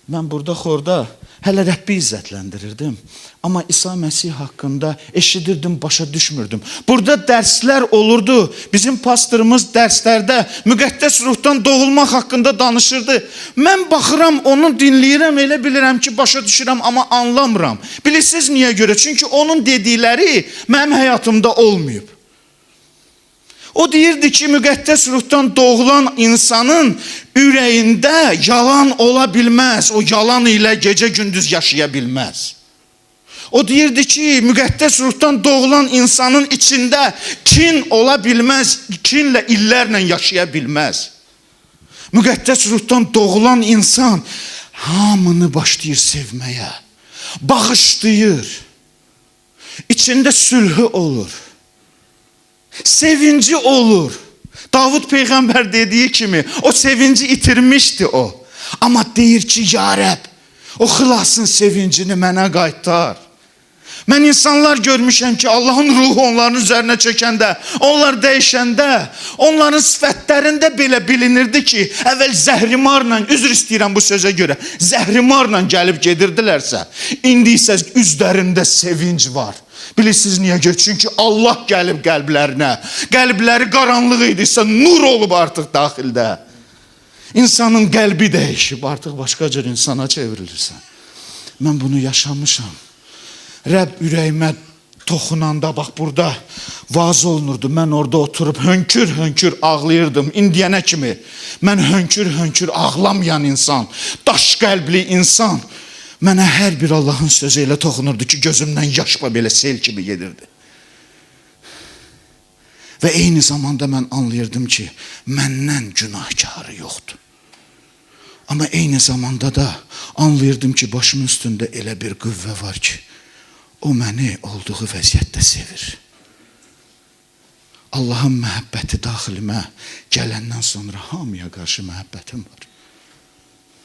Mən burada xorda hələ Rəbbi izzətləndirirdim. Amma İsa Məsih haqqında eşidirdim, başa düşmürdüm. Burada dərslər olurdu. Bizim pastorumuz dərslərdə müqəddəs ruhdan doğulmaq haqqında danışırdı. Mən baxıram, onu dinləyirəm, elə bilirəm ki, başa düşürəm, amma anlamıram. Bilirsiniz niyə görə? Çünki onun dedikləri mənim həyatımda olmayıb. O deyirdi ki, müqəddəs ruhdan doğulan insanın ürəyində yalan ola bilməz. O yalan ilə gecə gündüz yaşaya bilməz. O deyirdi ki, müqəddəs ruhdan doğulan insanın içində kin ola bilməz. Kinlə illərlə yaşaya bilməz. Müqəddəs ruhdan doğulan insan hamını başlayır sevməyə. Bağışlayır. İçində sülhü olur. Sevinci olur. Davud Peyğəmbər dediyi kimi o sevinci itirmişdi o. Amma deyir ki, ya Rəbb, o xilasın sevincini mənə qaytar. Mən insanlar görmüşəm ki, Allahın ruhu onların üzərinə çökəndə, onlar dəyişəndə, onların sifətlərində belə bilinirdi ki, əvvəl zəhrimarla, üzr istəyirəm bu sözə görə, zəhrimarla gəlib gedirdilərsə, indi isə üzlərində sevinc var. Bilirsiniz niyə görə? Çünki Allah gəlib qəlblərinə. Qəlbləri qaranlıq idisə nur olub artıq daxildə. İnsanın qəlbi dəyişib, artıq başqa cür insana çevrilirsən. Mən bunu yaşamışam. Rəbb ürəyimə toxunanda, bax burada vaaz olunurdu. Mən orada oturub hönkür ağlayırdım. İndiyənə kimi mən hönkür ağlamayan insan, daş qəlbli insan. Mənə hər bir Allahın sözü elə toxunurdu ki, gözümdən yaşma belə sel kimi gedirdi. Və eyni zamanda mən anlayırdım ki, məndən günahkarı yoxdur. Amma eyni zamanda da anlayırdım ki, başımın üstündə elə bir qüvvə var ki, o məni olduğu vəziyyətdə sevir. Allahın məhəbbəti daxilimə gələndən sonra hamıya qarşı məhəbbətim var.